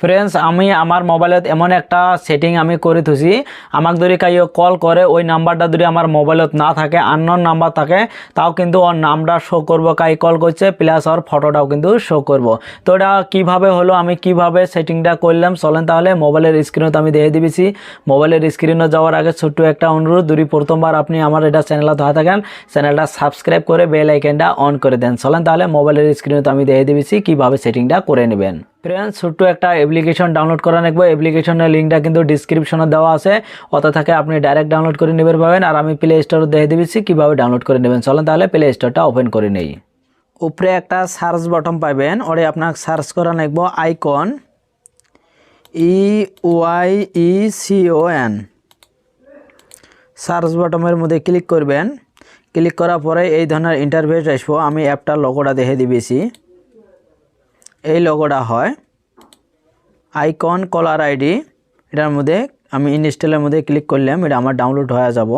Friends আমি আমার মোবাইলত এমন একটা সেটিং আমি করে থুছি, আমাকে যদি কাইও কল করে ওই নাম্বারটা যদি আমার মোবাইলত না থাকে, আননোন নাম্বার থাকে, তাও কিন্তু ওর নামটা শো করব কাই কল করছে, প্লাস ওর ফটোটাও কিন্তু শো করব। তো এটা কীভাবে হলো, আমি কিভাবে সেটিংটা করলাম চলেন তাহলে মোবাইলের স্ক্রিনে তো আমি দিয়ে দিয়েছি। মোবাইলের স্ক্রিনে যাওয়ার আগে ছোট্ট একটা অনুরোধ, যদি প্রথমবার আপনি আমার এটা চ্যানেলে ধরা থাকেন, চ্যানেলটা সাবস্ক্রাইব করে বেল আইকনটা অন করে দেন। চলেন তাহলে মোবাইলের স্ক্রিনে তো আমি দিয়ে দিয়েছি কীভাবে সেটিংটা করে নেবেন। ফ্রেন্ডস ছোট্ট একটা অ্যাপ্লিকেশন ডাউনলোড করা নেবো, অ্যাপ্লিকেশনের লিঙ্কটা কিন্তু ডিসক্রিপশনে দেওয়া আছে, অত থেকে আপনি ডাইরেক্ট ডাউনলোড করে নেবেন পাবেন। আর আমি প্লে স্টোরে দিয়ে দিচ্ছি কীভাবে ডাউনলোড করে নেবেন। চলেন তাহলে প্লে স্টোরটা ওপেন করে নেই। উপরে একটা সার্চ বাটন পাবেন, ওরে আপনাকে সার্চ করা নেবো আইকন, EYECON। সার্চ বাটনের মধ্যে ক্লিক করবেন, ক্লিক করার পরে এই ধরনের ইন্টারফেস আসবো। আমি অ্যাপটার লোগোটা দেখে দিয়েছি, এই লোগোটা হয় আইকন কলার আইডি। এটার মধ্যে আমি ইনস্টলের মধ্যে ক্লিক করলাম, এটা আমার ডাউনলোড হয়ে যাব।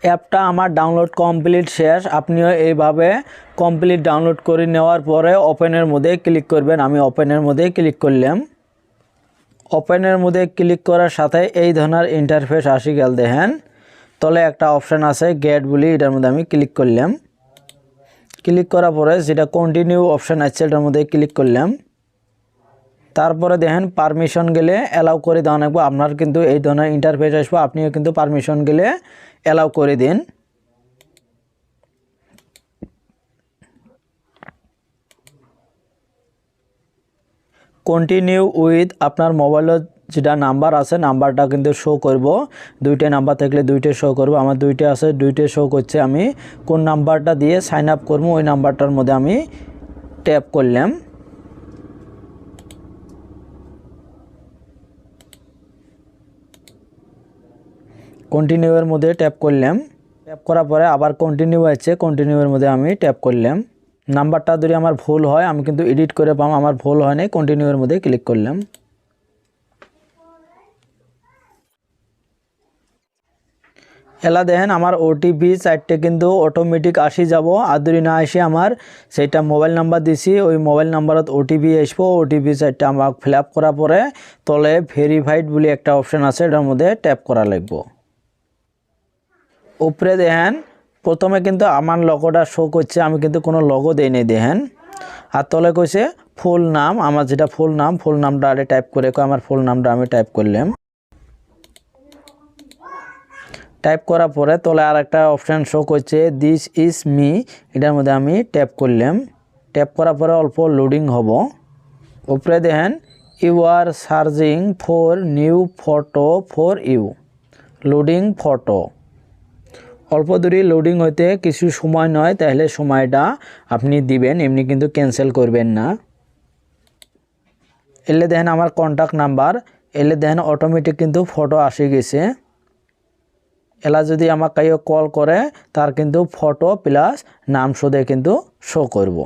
অ্যাপটা আমার ডাউনলোড কমপ্লিট শেষ। আপনিও এইভাবে কমপ্লিট ডাউনলোড করে নেওয়ার পরে ওপেনের মধ্যে ক্লিক করবেন। আমি ওপেনের মধ্যে ক্লিক করলাম। ওপেনের মধ্যে ক্লিক করার সাথে এই ধরনের ইন্টারফেস আসি গেল। দেখেন তলে একটা অপশান আছে গেট বলি, এটার মধ্যে আমি ক্লিক করলাম। ক্লিক করার পরে যেটা কন্টিনিউ অপশান আছে এটার মধ্যে ক্লিক করলাম। তারপরে দেখেন পারমিশন গেলে অ্যালাউ করে দেওয়া লাগবে। আপনার কিন্তু এই ধরনের ইন্টারফেস আসবো, আপনিও কিন্তু পারমিশন গেলে অ্যালাউ করে দিন। কন্টিনিউ উইথ আপনার মোবাইলের যেটা নাম্বার আছে নাম্বারটা কিন্তু শো করব। দুইটা নাম্বার থাকলে দুইটা শো করব, আমার দুইটা আছে দুইটা শো করছে। আমি কোন নাম্বারটা দিয়ে সাইন আপ করবো ওই নাম্বারটার মধ্যে আমি ট্যাপ করলাম। কন্টিনিউয়ের মধ্যে ট্যাপ করলাম। ট্যাপ করার পরে আবার কন্টিনিউ আছে, কন্টিনিউয়ের মধ্যে আমি ট্যাপ করলাম। নাম্বারটা যদি আমার ভুল হয় আমি কিন্তু এডিট করে পাম, আমার ভুল হয় নাই। কন্টিনিউয়ের মধ্যে ক্লিক করলাম। এলা দেখেন আমার ওটিপি চারটে কিন্তু অটোমেটিক আসি যাব। আর যদি না আসে আমার সেইটা মোবাইল নাম্বার দিছি, ওই মোবাইল নাম্বারত ওটিপি আসবো। ওটিপি চারটা আমাকে ফিল আপ করার পরে তলে ভেরিফাইড বলে একটা অপশান আছে, এটার মধ্যে ট্যাপ করা লাগবে। উপরে দেখেন প্রথমে কিন্তু আমার লগোটা শো করছে, আমি কিন্তু কোনো লগো দেই নাই দেখেন। আর তলে কইছে ফুল নাম, আমার যেটা ফুল নামটা আরে টাইপ করে আমার ফুল নামটা আমি টাইপ করলাম। টাইপ করার পরে তলে আর একটা অপশান শো করছে দিস ইজ মি, এটার মধ্যে আমি ট্যাপ করলাম। ট্যাপ করার পরে অল্প লোডিং হব। উপরে দেখেন you are searching for new photo for you, loading photo. অল্প দূরে লোডিং হইতে কিছু সময় নয়, তাহলে সময়টা আপনি দিবেন, এমনি কিন্তু ক্যান্সেল করবেন না। এলে দেখেন আমার কন্ট্যাক্ট নাম্বার, এলে দেখেন অটোমেটিক কিন্তু ফটো আসে গেছে। এলা যদি আমার কাইও কল করে তার কিন্তু ফটো প্লাস নাম শুধু কিন্তু শো করব।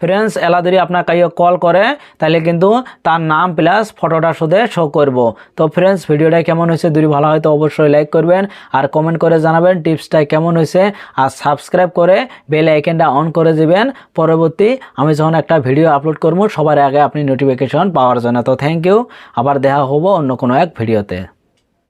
ফ্রেন্ডস এলা যদি আপনার কাইও কল করে তাহলে কিন্তু তার নাম প্লাস ফটোটা শুধু শো করব। তো ফ্রেন্ডস ভিডিওটা কেমন হয়েছে যদি ভালো হয় তো অবশ্যই লাইক করবেন আর কমেন্ট করে জানাবেন টিপসটা কেমন হয়েছে। আর সাবস্ক্রাইব করে বেল আইকনটা অন করে দিবেন, পরবর্তী আমি যখন একটা ভিডিও আপলোড করব সবার আগে আপনি নোটিফিকেশন পাওয়ার জন্য। তো থ্যাংক ইউ, আবার দেখা হবো অন্য কোনো এক ভিডিওতে।